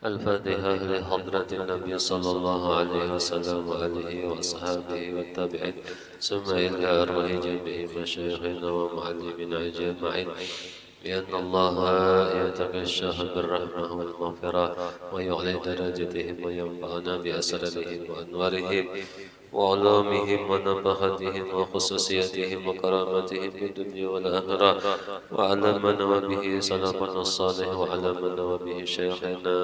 الفاتحة لحضرة النبي صلى الله عليه وسلم وآله وأصحابه والتابعين ثم إلى أرواح جميع مشايخنا ومعلمنا أجمعين بأن الله يتغشاه بالرحمة والمغفرة ويعلي درجتهم وينفعنا بأسرارهم وأنوارهم وعلومهم ونفحاتهم وخصوصياتهم وكراماتهم في الدنيا والآخرة وعلى من وبه سلفنا الصالح وعلى من وبه شيخنا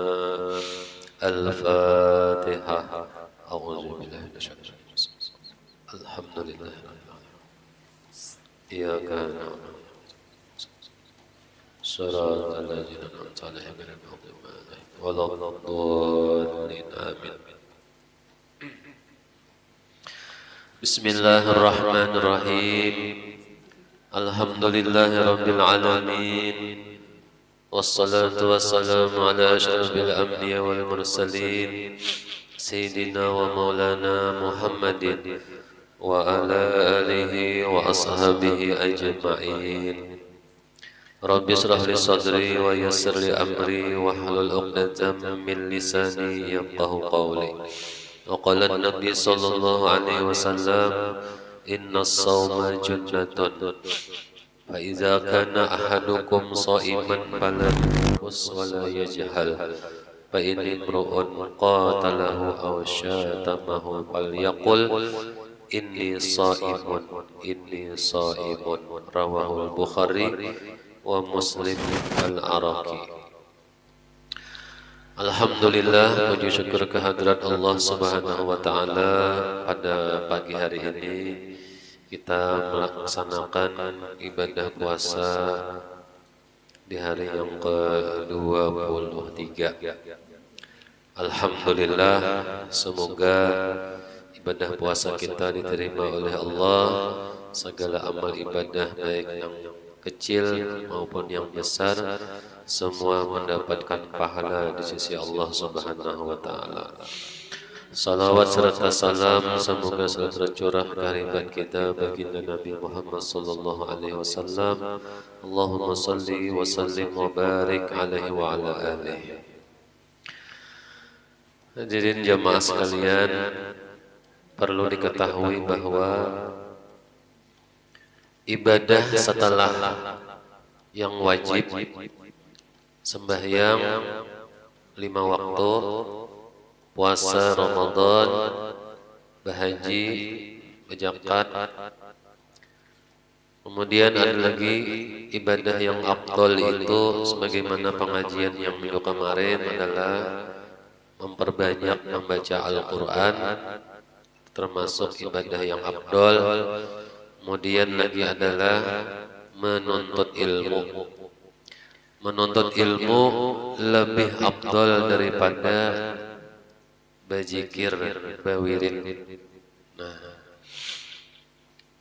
الفاتحة. أعوذ بالله من الشيطان الرجيم. الحمد لله إياك نعبد صراط الذين أنعمت عليهم غير المغضوب عليهم ولا الضالين آمين. بسم الله الرحمن الرحيم. الحمد لله رب العالمين والصلاة والسلام على أشرف الأنبياء والمرسلين سيدنا ومولانا محمد وعلى آله وأصحابه أجمعين. رب اشرح لي صدري ويسر لي أمري واحلل عقدة من لساني يفقهوا قولي. وقال النبي صلى الله عليه وسلم إن الصوم جنة فإذا كان أحدكم صائما فلا يرفث ولا يجهل فإن امرؤ قاتله أو شاتمه فليقل إني صائم إني صائم. رواه البخاري ومسلم al-Araqi. Alhamdulillah, puji syukur kehadirat Allah Subhanahu wa taala. Pada pagi hari ini kita melaksanakan ibadah puasa di hari yang ke-23. Alhamdulillah, semoga ibadah puasa kita diterima oleh Allah. Segala amal ibadah baik yang kecil maupun yang besar semua mendapatkan pahala di sisi Allah Subhanahu wa taala. Salawat serta salam semoga selalu tercurah kehadirat kita baginda Nabi Muhammad sallallahu alaihi wasallam. Allahumma salli wa sallim wa barik alaihi wa ala alihi. Hadirin jamaah sekalian, perlu diketahui bahwa ibadah setelah yang wajib, sembahyang 5 waktu, puasa Ramadan, berhaji, berzakat, kemudian ada lagi ibadah yang afdol itu sebagaimana pengajian yang minggu kemarin adalah memperbanyak membaca Al-Quran, termasuk ibadah yang afdol. Kemudian lagi adalah menuntut ilmu. Menuntut ilmu lebih afdal daripada berzikir, berwirid. Nah,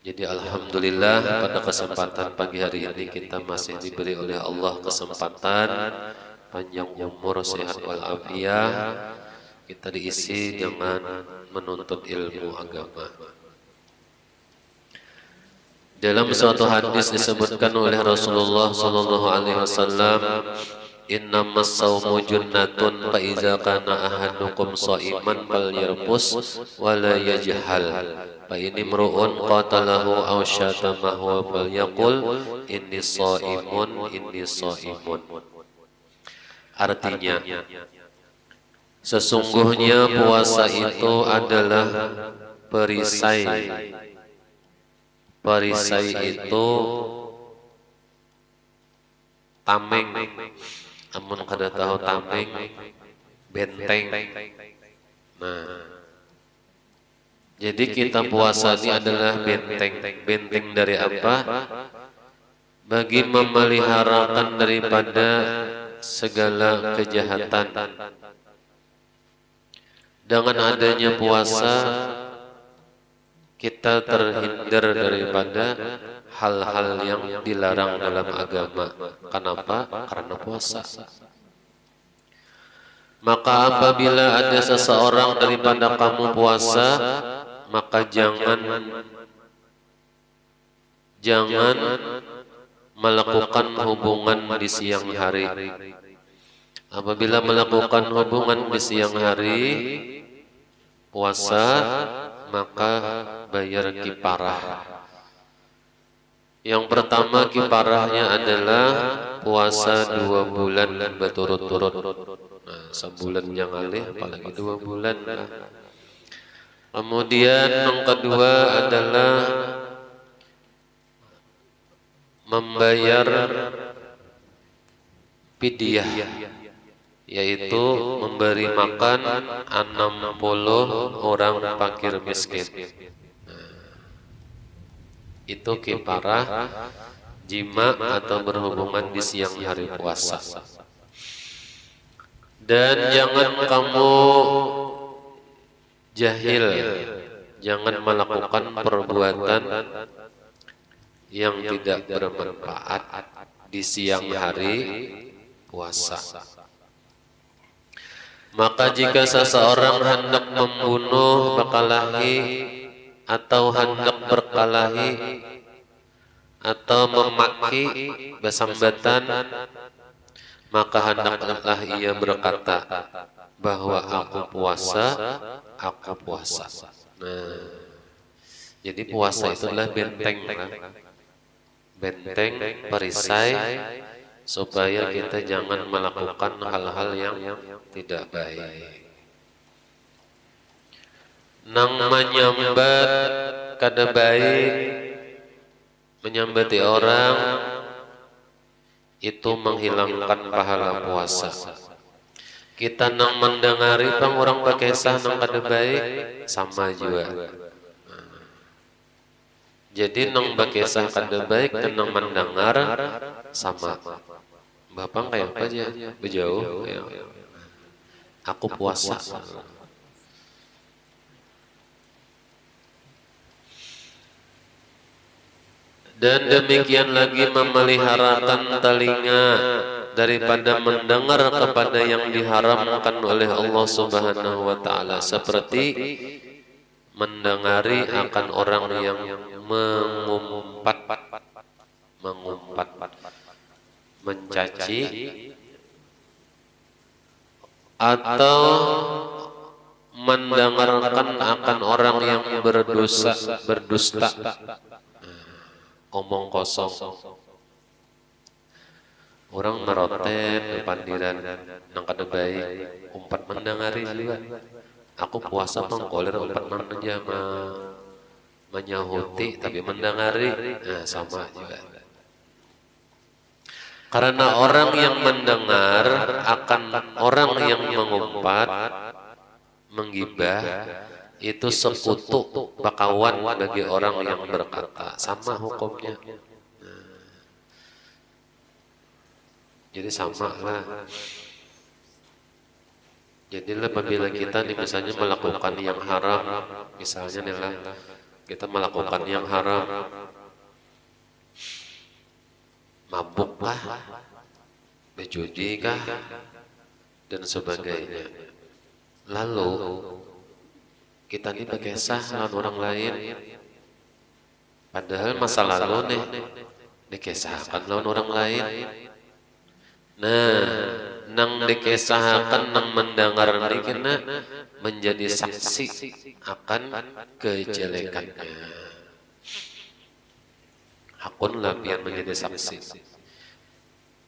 jadi alhamdulillah pada kesempatan pagi hari ini kita masih diberi oleh Allah kesempatan panjang umur, sehat walafiat. Kita diisi dengan menuntut ilmu agama. Dalam suatu hadis disebutkan oleh Rasulullah sallallahu alaihi wasallam, innamas saumu junnatun fa iza kana ahadukum shaiman falyarfus wa la yajhal fa in imru'un qatalahu aw syatamahu falyaqul inni shaimun inni shaimun. Artinya, sesungguhnya puasa itu adalah perisai. Perisai itu tameng, amun kada tahu tameng, benteng. Nah, jadi kita puasa ini adalah benteng. Benteng dari apa? Bagi memeliharakan daripada segala kejahatan. Dengan adanya puasa kita terhindar daripada hal-hal yang dilarang dalam agama. Kenapa? Karena puasa. Maka apabila ada seseorang daripada kamu puasa, maka jangan melakukan hubungan di siang hari. Apabila melakukan hubungan di siang hari, puasa, maka bayar kiparah. Yang pertama kiparahnya adalah puasa 2 bulan berturut-turut. Nah, sebulan yang alih, apalagi 2 bulan. Kemudian yang kedua adalah membayar fidyah, yaitu memberi makan 60 orang fakir miskin. Itu kiparah jima atau berhubungan di siang hari puasa. Dan jangan kamu jahil, jangan melakukan perbuatan yang tidak bermanfaat di siang hari puasa. Maka jika seseorang hendak membunuh berkelahi atau hendak berkelahi atau memaki bersambatan, maka hendaklah ia berkata bahwa aku puasa. Nah, jadi puasa itulah benteng, benteng perisai supaya kita jangan melakukan hal-hal yang tidak baik. Nang menyambat kada baik, menyambati orang itu menghilangkan pahala puasa. Kita nang mendengari pang orang bakesah nang kada baik sama juga. Jadi nang bakesah kada baik dan nang mendengar sama. Bapak kayak apa aja berjauh ya. Aku puasa. Dan demikian lagi memeliharakan telinga daripada mendengar kepada yang diharamkan oleh Allah Subhanahu wa taala, seperti mendengari akan orang yang mengumpat, mencaci, atau mendengarkan akan orang yang berdusta, omong kosong. Orang merotet depan diran nang kada baik, umpat mendengari juga. Aku puasa pengkoler umpat menja menyahuti tapi mendengari, nah sama juga. Karena orang yang mendengar akan orang yang mengumpat, menggibah, itu sekutu, bakawan bagi orang yang berkata, sama hukumnya. Jadi sama lah. Jadilah apabila kita nih misalnya melakukan yang haram, misalnya nih lah, kita melakukan yang haram, mabuk kah, berjudi kah, dan sebagainya. Lalu kita nih berkisah lawan orang lain, padahal masa lalu nih dikisahkan lawan orang lain. Nah, nang dikisahkan nang mendengar dikena menjadi saksi akan kejelekannya. Hakun lah biar menjadi saksi.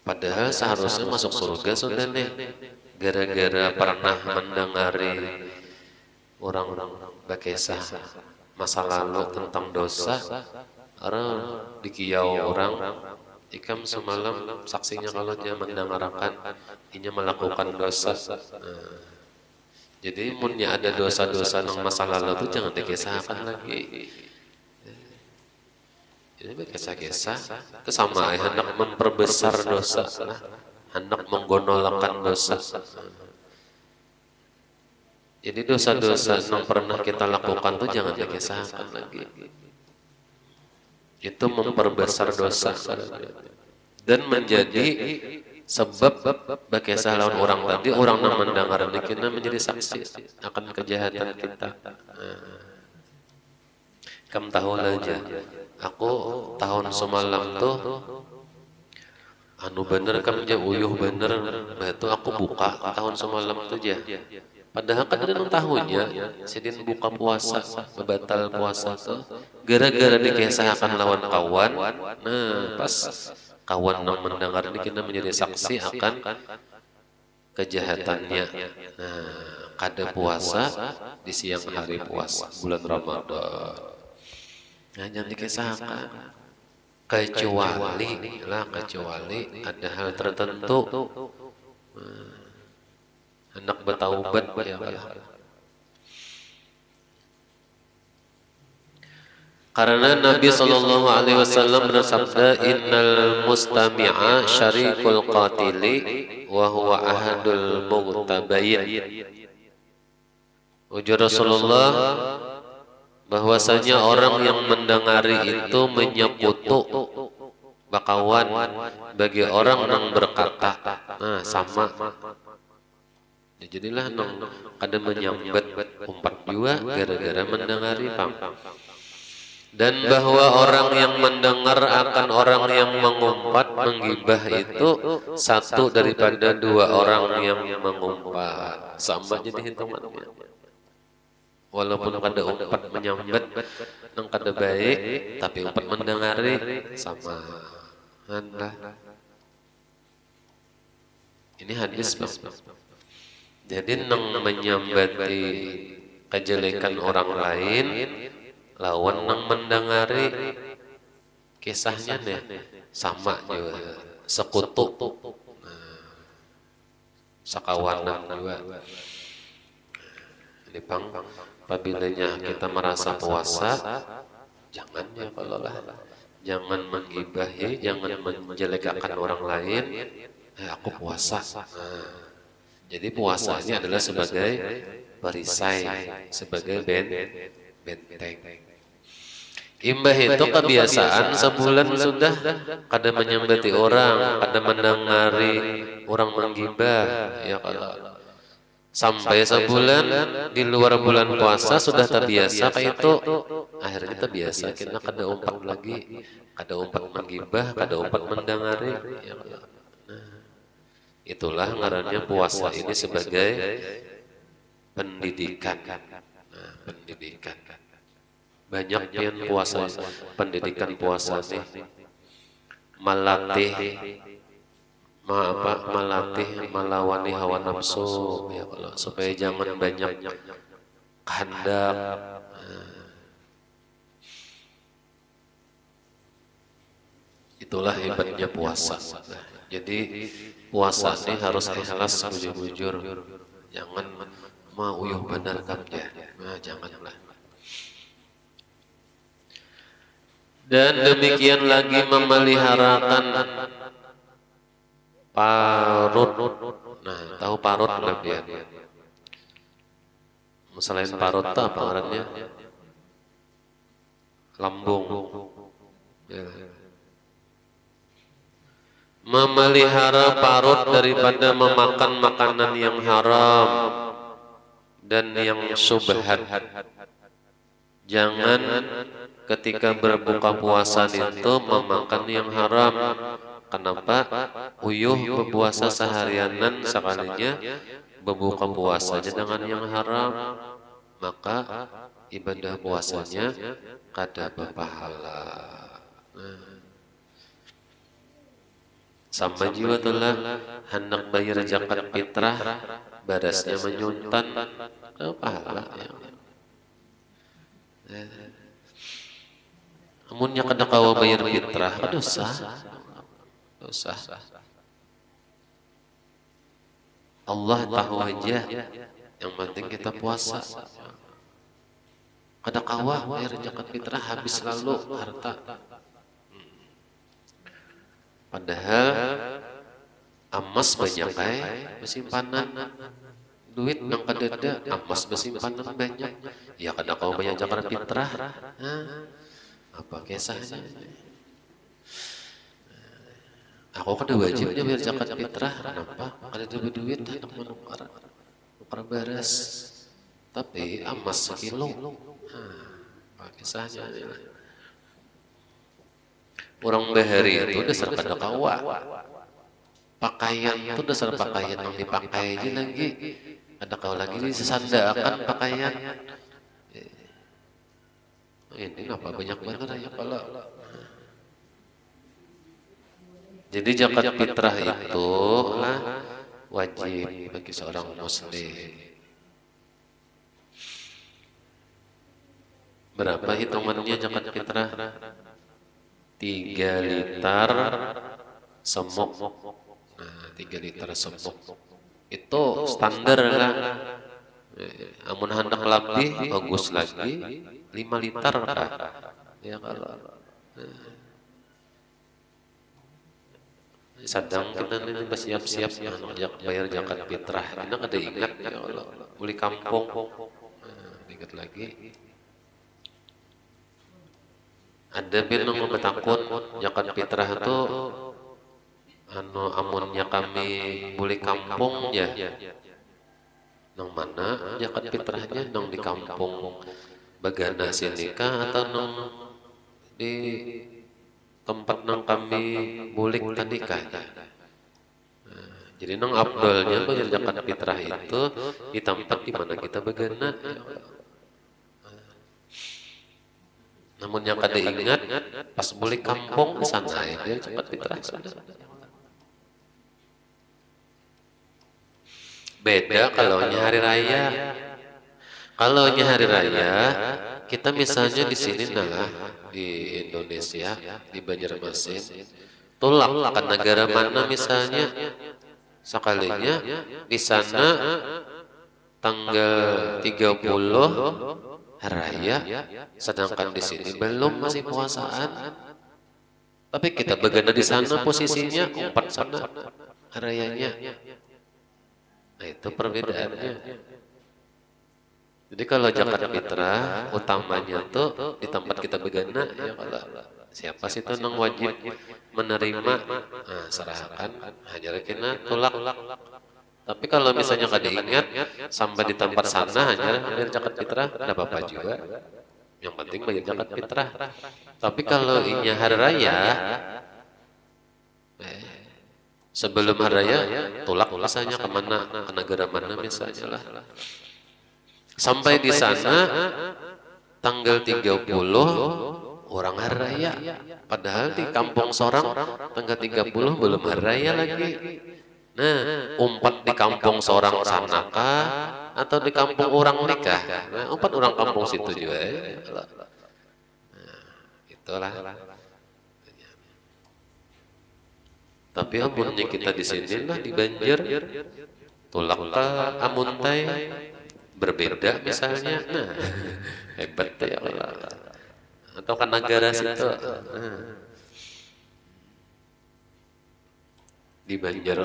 Padahal seharusnya masuk surga sudah nih, gara-gara pernah mendengari orang-orang berkisah masa lalu tentang dosa, orang dikiau orang. Ikam semalam saksinya kalau dia mendengarkan inya melakukan dosa. Jadi munnya ada dosa-dosa nang masa lalu itu jangan dikisahkan lagi. Ini berkisah-kisah itu sama hendak memperbesar dosa, hendak menggonolakan dosa. Jadi dosa-dosa yang pernah kita lakukan tuh jangan dikisahkan lagi. Itu memperbesar dosa dan menjadi sebab berkisah lawan orang tadi, orang yang mendengar kita menjadi saksi akan kejahatan kita. Kamu tahu aja, aku tahun semalam tuh anu bener kan aja uyuh bener, itu aku buka tahun semalam tuh aja. Padahal kan ada tahunnya, sedin buka puasa, batal puasa tuh, gara-gara dikisahkan lawan kawan. Nah, pas kawan yang mendengar ini kita menjadi saksi akan kejahatannya. Nah, kada puasa di siang hari puasa bulan Ramadan. Nah, jangan dikisahkan. Kecuali ada hal tertentu. Hendak bertaubat ya Allah. Karena Nabi sallallahu alaihi wasallam bersabda, innal mustami'a syarikul qatili wa huwa ahadul mughtabain. Ujar Rasulullah bahwasanya orang yang mendengari itu menyekutu bakawan bagi orang yang berkata. Nah, sama. Jadilah nong kada menyambat umpat juga gara-gara mendengari pang. Dan bahwa orang yang mendengar akan orang yang mengumpat menggibah itu satu daripada dua orang yang mengumpat. Sama jadi hitungannya. Walaupun kada umpat menyambat nang kada baik, tapi umpat mendengari sama. Anda. Ini hadis bang. Jadi nang menyambati kejelekan orang lain, lawan nang mendengari kisahnya nih sama juga, sekutu, sekawanan juga. Jadi pang, apabila kita merasa puasa, jangan ya kalau lah, jangan menggibahi, jangan menjelekkan orang lain. Aku puasa. Jadi puasanya adalah sebagai perisai, sebagai benteng. Imbah itu kebiasaan sebulan sudah kada menyambati orang, kada mendengari orang menggibah, ya kalau sampai sebulan di luar bulan puasa sudah terbiasa kayak itu, akhirnya terbiasa kita kada umpat lagi, kada umpat menggibah, kada umpat mendengari, ya kalau. Itulah ngarannya puasa ini sebagai pendidikan. Nah, pendidikan. Banyak yang puasa, pendidikan puasa nih melatih, melawani hawa nafsu, ya Allah, supaya jangan banyak kehendak. Itulah hebatnya puasa. Jadi puasa ini harus ikhlas bujur-bujur, jangan mau uyuh benar kamnya, nah, janganlah. Dan demikian lagi memeliharakan parut. Nah, tahu parut Nabi ya? Selain parut apa artinya? Lambung. Ya. Memelihara parut daripada memakan makanan yang haram dan yang syubhat. Jangan ketika berbuka puasa itu memakan yang haram. Kenapa? Uyuh berpuasa seharianan sekalinya berbuka puasanya dengan yang haram, maka ibadah puasanya kada berpahala. Sama juga telah hendak bayar zakat fitrah, barasnya menyuntan pahala. Amunnya kada kawa bayar fitrah, dosa. Allah tahu aja, yang penting kita puasa. Kada kawa bayar zakat fitrah, habis lalu harta. Padahal emas banyak simpanan duit nang kadada emas besimpanan banyak ya kada kau bayar zakat fitrah. Apa kisahnya? Aku kada wajibnya bayar zakat fitrah. Kenapa? Kada ada duit hendak menukar beras. Tapi emas sekilo. Apa kisahnya? Orang bahari itu dasar kada kawa. Pakaian itu dasar pakaian yang dipakai aja lagi. Ada kau lagi disandarkan pakaian. Ini kenapa banyak bener ya kalau. Jadi zakat fitrah itu wajib bagi seorang muslim. Berapa hitungannya zakat fitrah? 3 liter semok. Nah, 3 liter semok. Itu standar lah. Amun hendak lebih bagus lagi 5 liter kah? Ya kalau sedang kita ini bersiap-siap bayar zakat fitrah. Kita kada ingat ya Allah, beli kampung. Ingat lagi. Ada binung betakun zakat fitrah itu amunnya kami beli kampung ya. Nang mana zakat fitrahnya nang di kampung Bagana Sinika atau nang di tempat nang kami bulik tadi kah? Jadi nang abdolnya bayar zakat fitrah itu di tempat di mana kita bagana. Namun yang kada ingat pas bulik kampung di sana ya bayar zakat fitrah sudah. Beda kalau hari raya. Kalau hari raya kita misalnya di sini lah di Indonesia di Banjarmasin tulak ke negara mana misalnya sekalinya di sana tanggal 30 hari raya sedangkan di sini belum masih puasaan tapi kita begana di sana posisinya 4 sana hari rayanya. Nah itu perbedaannya. Jadi kalau zakat fitrah utamanya tuh di tempat kita begana ya kalau siapa sih tuh nang wajib menerima serahkan hanya kena tolak. Tapi kalau misalnya kada ingat sampai di tempat sana hanya bayar zakat fitrah tidak apa-apa juga. Yang penting bayar zakat fitrah. Tapi kalau inya hari raya sebelum hari raya tolak misalnya kemana ke negara mana misalnya lah. Sampai di sana tanggal 30 orang hari raya. Padahal di kampung sorang tanggal 30 belum hari raya lagi. Nah, umpat di kampung sorang sana kah atau di kampung orang nikah? Nah, umpat orang kampung situ juga. Nah, itulah. Tapi amunnya kita di sini lah di Banjar, tulak ke amuntai berbeda misalnya, nah hebat ya Allah. Atau kan negara situ, di Banjar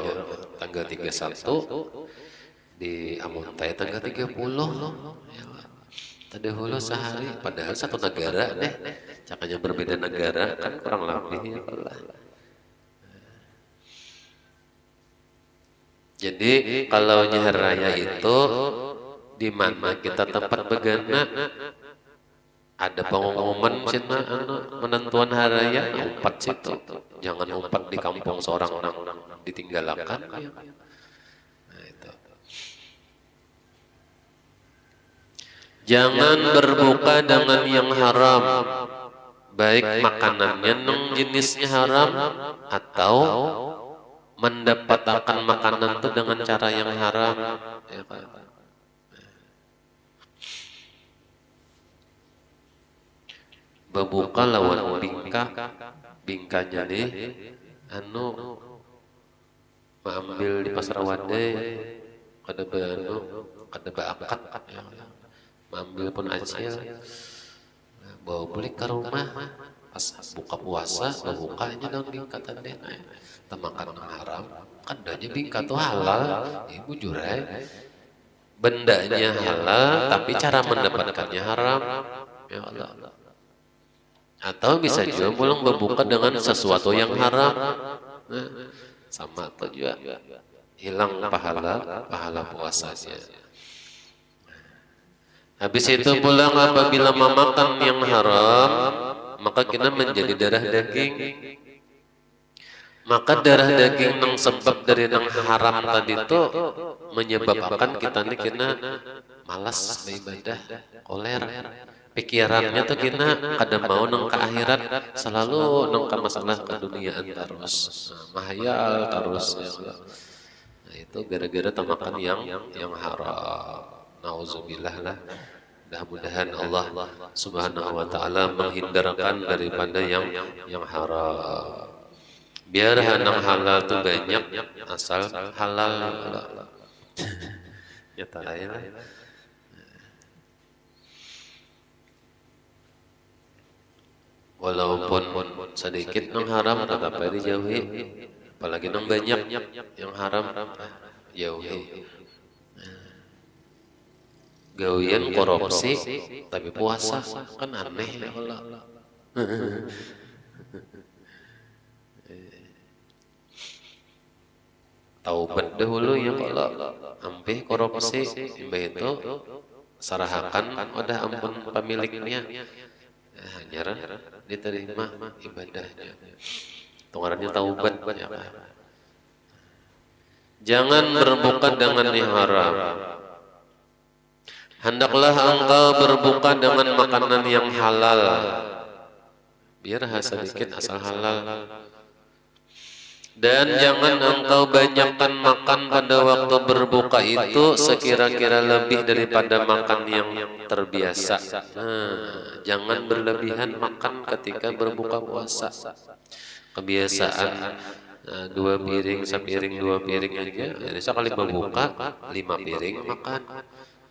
tanggal 31, di Amuntai tanggal 30. Tadi hulu sehari, padahal satu negara deh, cakanya berbeda negara kan kurang lebih ya Allah. Jadi kalau hari raya itu di mana kita tempat begana ada pengumuman cina menentuan hari raya umpat situ. Jangan umpat di kampung seorang orang ditinggalkan. Nah, itu. Jangan berbuka dengan yang haram, baik makanannya nang jenisnya haram atau mendapatkan makanan itu dengan cara yang haram. Ya, berbuka lawan bingkanya nih mengambil di pasar wadai kada beakat mengambil pun acil bawa beli ke rumah pas buka puasa bukanya daun bingkat tadi temakan haram kan adanya bingkat tuh halal ibu jurai bendanya halal tapi cara mendapatkannya haram. Ya Allah. Atau bisa juga pulang berbuka dengan sesuatu yang haram. Nah, sama atau juga hilang pahala puasanya. Habis itu pulang apabila memakan yang haram, maka kita menjadi darah daging. Maka darah daging yang sebab dari yang haram tadi itu menyebabkan kita ini kena malas beribadah, koler. Pikirannya tuh kena kada mau nang ke akhirat, selalu nang ke masalah keduniaan terus. Nah, mahayal terus. Nah, itu gara-gara makan yang haram. Nauzubillah lah. Mudah-mudahan Allah Subhanahu wa taala menghindarkan daripada yang haram. Biar hanang halal tuh banyak, asal halal. Ya taala. Walaupun sedikit nang haram tetap dijauhi, apalagi nang banyak yang haram jauhi. Gawian korupsi tapi puasa kan aneh ya Allah. Taubat dahulu ya Allah, ampih korupsi, imbah itu sarahakan udah ampun pemiliknya. Hanya diterima ibadahnya. Tungarannya taubat ya. Jangan berbuka dengan yang haram. Hendaklah engkau berbuka dengan makanan yang halal. Biar sedikit asal halal. Dan jangan engkau banyakkan makan pada waktu berbuka itu sekira-kira lebih daripada makan yang terbiasa. Nah, jangan berlebihan makan ketika berbuka puasa. Kebiasaan 2 piring, sepiring 2 piring aja. Jadi sekali berbuka 5 piring makan.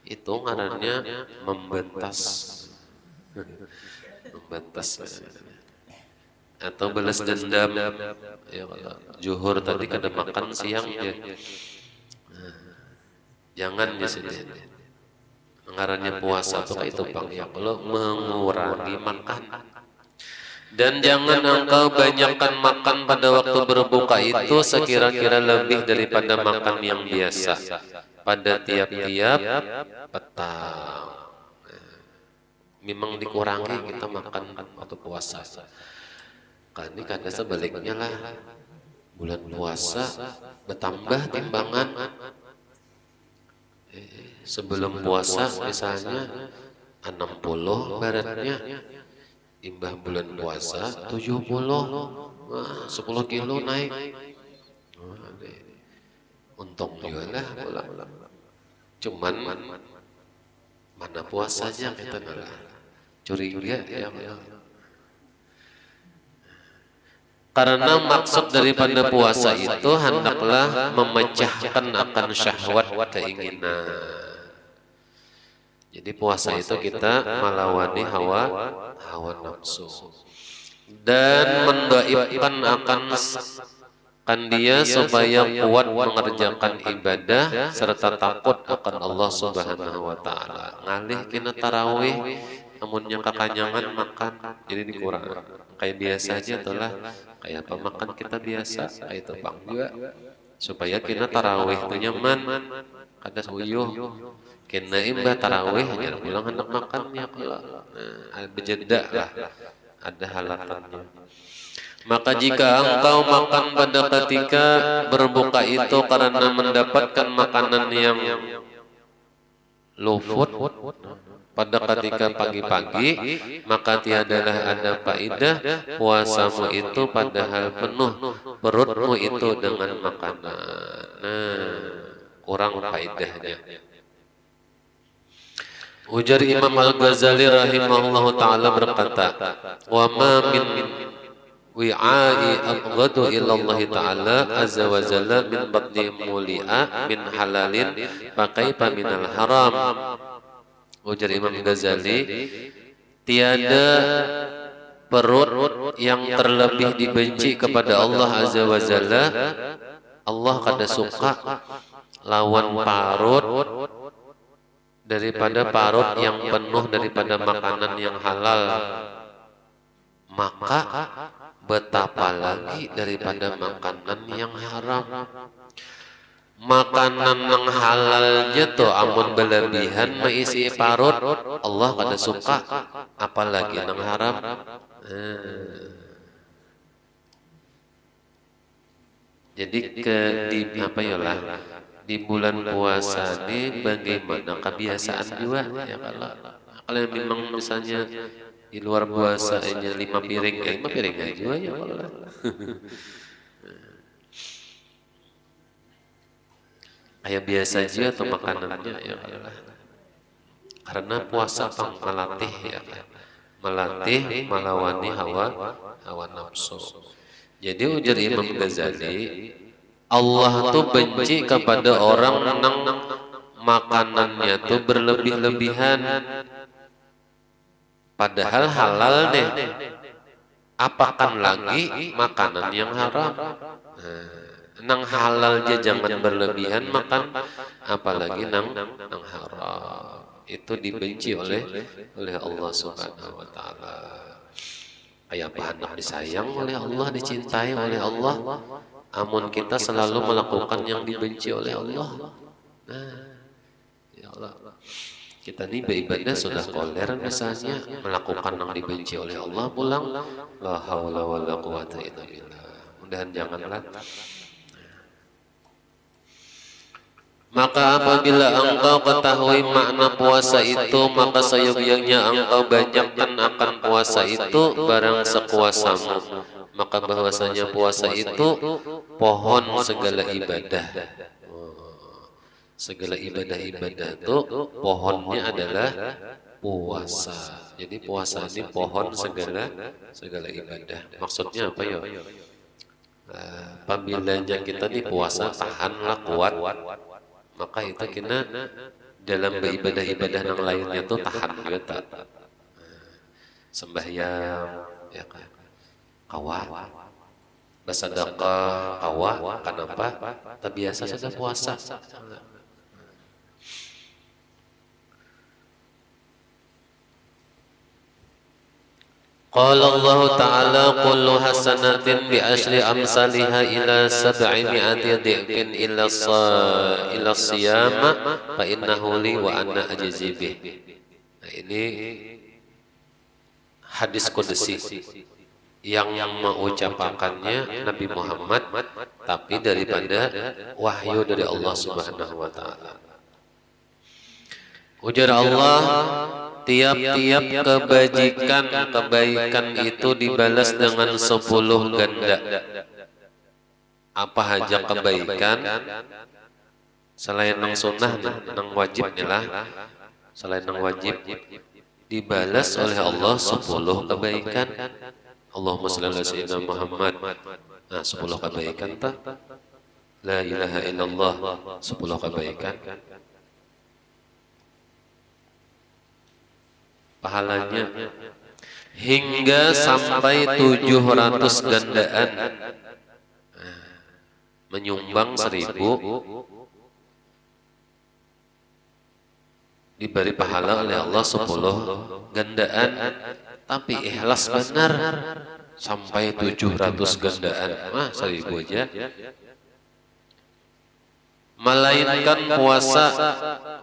Itu ngarannya membentas. Membentas. Atau balas dendam ya Allah. Zuhur tadi kada makan siang ya. Jangan di sini. Ngarannya puasa tuh itu Bang ya Allah mengurangi makan. Dan jangan engkau banyakkan makan pada waktu berbuka itu sekira-kira lebih daripada makan yang biasa pada tiap-tiap petang. Memang dikurangi kita makan waktu puasa. Kan ini kada sebaliknya lah, bulan puasa bertambah timbangan. Sebelum puasa misalnya 60 baratnya, imbah bulan puasa 70, 10 kilo naik. Untung juga lah pulang. Cuman mana puasanya kita ngalah curiga ya Allah. Karena maksud daripada puasa itu hendaklah memecahkan akan syahwat keinginan. Jadi puasa itu kita melawani hawa nafsu dan mendoakan akan kan dia supaya kuat mengerjakan ibadah serta takut akan Allah Subhanahu wa taala. Ngalih kena tarawih amunnya kakanyangan makan jadi dikurang. Kayak biasa aja itulah kayak apa makan kita biasa kayak itu Bang juga supaya kena tarawih itu nyaman kada uyuh kena imbah tarawih hanya pulang hendak makan ya kalau berjeda lah ada halatannya. Maka jika engkau makan pada ketika berbuka itu karena mendapatkan makanan yang lufut pada ketika pagi-pagi, maka tiadalah ada faedah puasamu itu padahal penuh perutmu itu dengan makanan. Nah, kurang faedahnya. Ujar Imam Al-Ghazali rahimahullahu taala berkata, "Wa ma min wi'a'i abghadu ila Allah taala azza wa jalla min batni muli'a min halalin fakaifa minal haram." Ujar Imam Ghazali, tiada perut yang terlebih dibenci kepada Allah Azza wa Jalla. Allah kada suka lawan parut daripada parut yang penuh daripada makanan yang halal, maka betapa lagi daripada makanan yang haram. Makanan yang halal tuh amun berlebihan meisi parut, Allah kada suka, apalagi yang haram. Jadi di apa ya lah, di bulan puasa ini bagaimana kebiasaan juga ya, kalau memang misalnya di luar puasa hanya 5 piring, 5 piring aja ya kalau kayak biasa aja atau makanannya ya kalau karena puasa pang melatih ya kan, melatih melawani hawa nafsu. Jadi ujar Imam Ghazali, Allah tuh benci kepada orang yang makanannya tuh berlebih-lebihan, padahal halal deh. Apakan lagi makanan yang haram. Nang halal aja jangan berlebihan makan, apalagi nang haram. Itu dibenci oleh Allah Subhanahu wa taala. Kayak apa anak disayang oleh Allah, dicintai oleh Allah, amun kita selalu melakukan yang dibenci oleh Allah. Nah, ya Allah, kita ini beribadah sudah koler misalnya melakukan yang dibenci oleh Allah, pulang la haula wala quwata illa billah. Mudahan janganlah. Maka apabila engkau ketahui makna puasa itu, maka seyogyanya engkau banyakkan akan puasa itu barang sekuasamu. Maka bahwasanya puasa itu pohon segala ibadah. Segala ibadah-ibadah itu pohonnya adalah puasa. Jadi puasa ini pohon segala ibadah. Maksudnya apa ya? Apabila kita di puasa tahanlah kuat, maka itu kita dalam beribadah-ibadah yang lainnya tuh tahan juga tak. Sembahyang ya kan, kawa, bersedekah kawa, kenapa? Terbiasa sudah puasa. Qala Allah Ta'ala kullu hasanatin bi asyri amsalha ila 700 dhi'fin illa siyama fa innahu li wa ana ajzi bih. Nah, ini hadis qudsi yang mengucapkannya Nabi Muhammad, tapi daripada wahyu dari Allah Subhanahu wa taala. Ujar Allah, tiap-tiap kebaikan itu dibalas dengan 10 ganda. Apa aja kebaikan selain nang sunnah, nang wajibnya lah, selain nang wajib dibalas oleh Allah 10 kebaikan. Allahumma shalli ala sayyidina Muhammad. Nah, 10 kebaikan tak? La ilaha illallah, 10 kebaikan. Pahalanya hingga sampai 700 gandaan, menyumbang 1000 diberi pahala oleh Allah 10 gandaan, tapi ikhlas benar sampai 700 gandaan, 1000 aja. Melainkan puasa,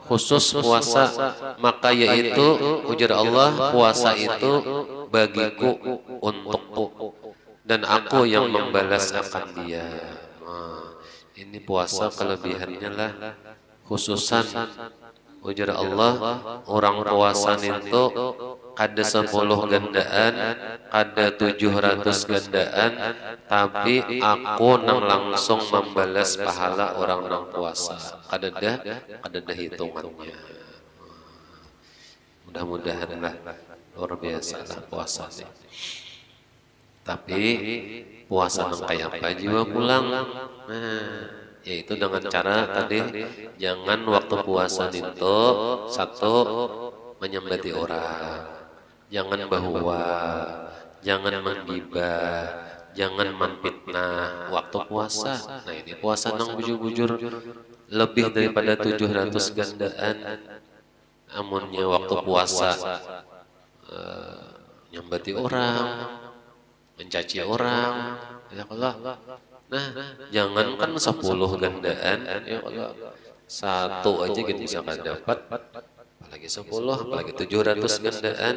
khusus puasa, maka yaitu ujar Allah, puasa itu bagiku, untukku, dan aku yang membalas akan dia. Ini puasa kelebihannya lah, khususan ujar Allah, orang puasa itu kada 10 gandaan, kada 700 gandaan, tapi aku nang langsung membalas pahala orang nang puasa. Kada dah hitungannya. Mudah-mudahan lah luar biasa lah puasa nih. Tapi puasa nang kayak apa juga pulang. Yaitu dengan cara tadi, jangan waktu puasa itu satu menyembati orang, jangan bahwa, jangan menggibah, jangan memfitnah waktu puasa. Nah, ini puasa nang bujur-bujur lebih daripada 700 gandaan. amunnya waktu puasa nyambati orang, mencaci orang, ya Allah. Nah, jangankan 10 gandaan, ya Allah, satu aja gitu misalkan dapat, apalagi 10, apalagi 700 gandaan.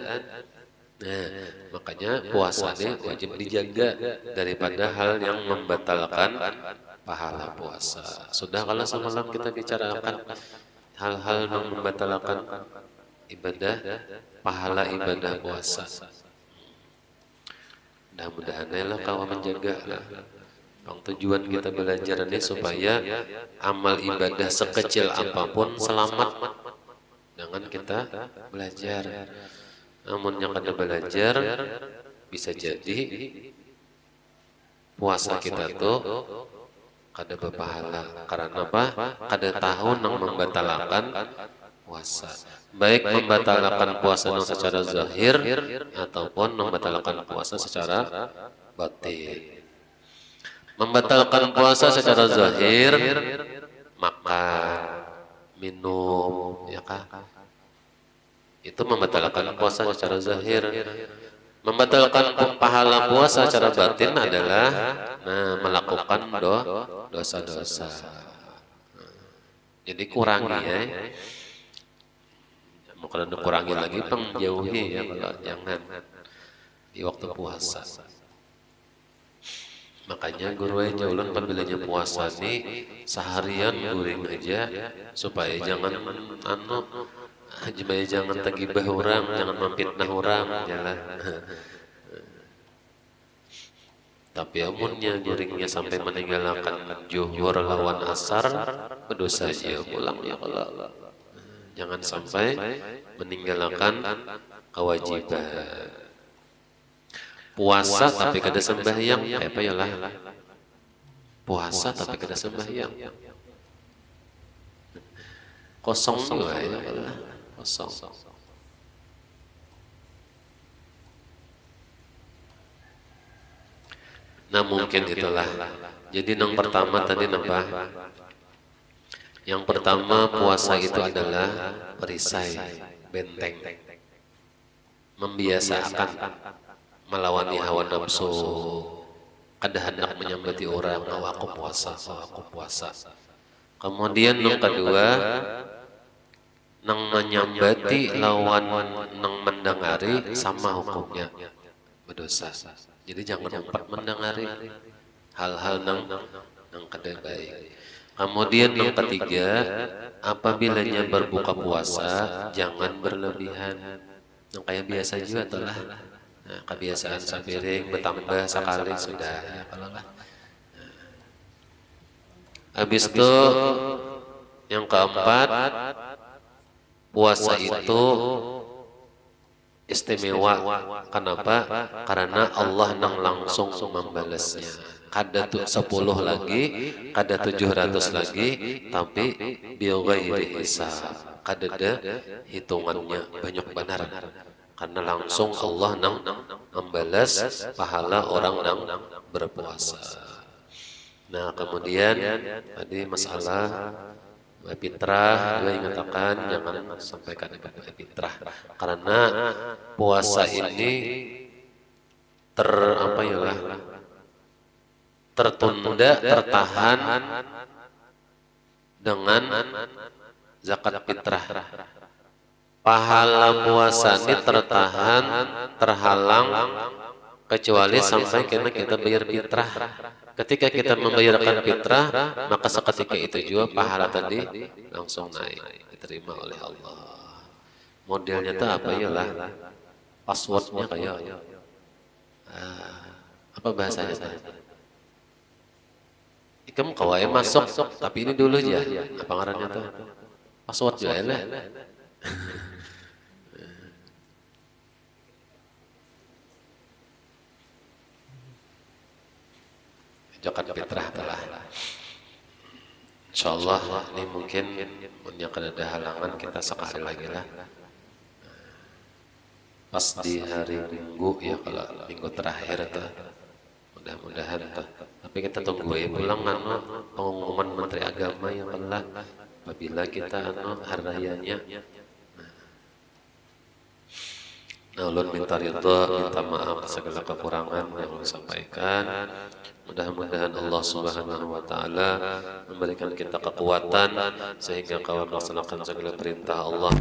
Nah, makanya puasanya wajib dijaga daripada hal yang membatalkan pahala puasa. Sudah kalau semalam kita bicarakan hal-hal yang membatalkan ibadah, pahala ibadah puasa. Mudah-mudahan lah kau menjaga lah. Bang, tujuan kita belajar ini supaya amal ibadah sekecil apapun selamat dengan kita belajar. Namun yang kada belajar bisa jadi puasa kita tuh kada berpahala. Karena apa? Kada tahu nang membatalkan puasa. Baik membatalkan puasa nang secara zahir ataupun membatalkan puasa secara batin. Membatalkan puasa secara zahir, makan, minum, ya kah? Itu membatalkan puasa secara zahir. Membatalkan pahala puasa secara batin adalah melakukan dosa-dosa. Jadi kurangi ya. Bukan kurangi lagi, menjauhi ya, kalau jangan di waktu puasa. Makanya guru aja ulang apabila puasa nih seharian guring aja supaya jangan jangan tegibah orang, jangan memfitnah orang, jalan. Tapi amunnya guringnya sampai meninggalkan zuhur lawan asar, berdosa dia pulang ya Allah. Jangan sampai meninggalkan kewajiban. Puasa tapi kada sembahyang, apa ya lah? Puasa tapi kada sembahyang. Kosong juga ya Allah. Kosong. Nah mungkin itulah. Jadi yang pertama tadi apa? Yang pertama puasa itu adalah perisai, benteng. Membiasakan melawani hawa nafsu. Kada hendak menyambati orang, aku puasa. Kemudian yang kedua, nang menyambati lawan nang mendengari sama hukumnya berdosa. Jadi jangan empat mendengari hal-hal nang kada baik. Kemudian yang ketiga, apabilanya berbuka puasa jangan berlebihan. Yang kayak biasa juga telah. Nah, kebiasaan sapiring bertambah sekali sudah ya kalau lah. Habis itu yang keempat, puasa itu istimewa. Kenapa? Karena Allah nang langsung membalasnya. Kada 10 lagi, kada 700 lagi, tapi bighairi hisab. Kada ada hitungannya, banyak benar. Karena langsung Allah nang membalas pahala orang nang berpuasa. Nah kemudian tadi masalah fitrah juga mengatakan jangan sampaikan ibadah fitrah karena puasa ini tertunda, tertahan dengan zakat fitrah. Pahala puasa ini tertahan, terhalang kecuali sampai kita bayar fitrah. Ketika kita membayarkan fitrah, maka seketika itu juga pahala tadi langsung naik, diterima oleh Allah. Modelnya itu apa ya lah? Passwordnya kayak apa bahasanya tadi? Ikam kawai masuk, tapi ini dulu aja. Apa ngarannya tuh? Password juga lah. Zakat fitrah telah. Insyaallah ini mungkin punya ada halangan kita sekali lagi lah. Pas di hari Minggu ya kalau minggu terakhir tuh. Mudah-mudahan tuh. Tapi kita tunggu ya pulang pengumuman Menteri Agama yang telah apabila kita hari rayanya. ulun minta ridha, minta maaf segala kekurangan yang ulun sampaikan. Mudah-mudahan Allah Subhanahu wa taala memberikan kita kekuatan sehingga kawan melaksanakan segala perintah Allah,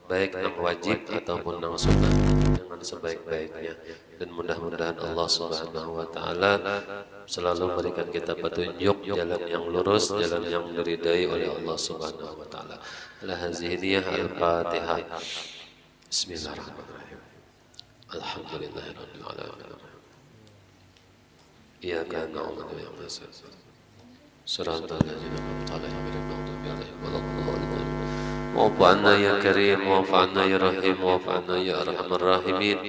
baik yang wajib ataupun yang sunnah dengan sebaik-baiknya. Dan mudah-mudahan Allah Subhanahu wa taala selalu memberikan kita petunjuk jalan yang lurus, jalan yang diridai oleh Allah Subhanahu wa taala. Al-Hazidiyah Al-Fatihah. Bismillahirrahmanirrahim. Alhamdulillahirabbil alamin. Iyyaka na'budu wa iyyaka nasta'in. Shiratal ladzina an'amta 'alaihim ghairil maghdubi 'alaihim waladdallin. Wa'fu 'anna ya Karim, wa'fu 'anna ya Rahim, wa'fu 'anna ya Arhamar Rahimin.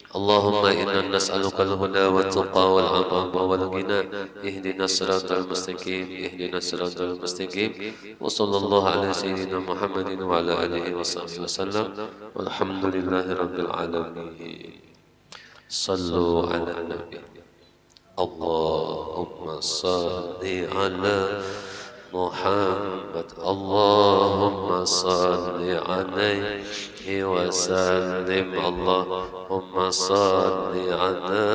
Allahumma inna nas'aluka al-huda wat-tuqa wal-'afafa wal-ghina. Ihdinas siratal mustaqim, ihdinas siratal mustaqim. Wa sallallahu ala sayyidina Muhammadin wa ala alihi wa sahbihi wasallam. Walhamdulillahi rabbil alamin. Sallu ala nabi. Allahumma salli ala Muhammad. Allahumma salli alaihi wa sallim. Allahumma salli ala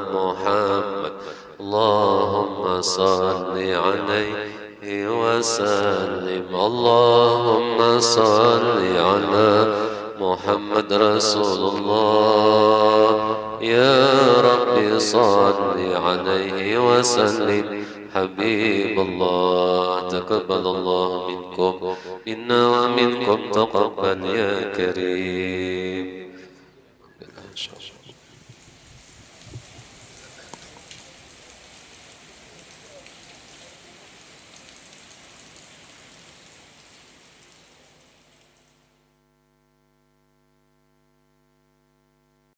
Muhammad. Allahumma salli alaihi wa sallim. Allahumma salli ala Muhammad Rasulullah. Ya Rabbi salli alaihi wa sallim. حبيب الله تقبل الله منكم منا ومنكم تقبل يا كريم.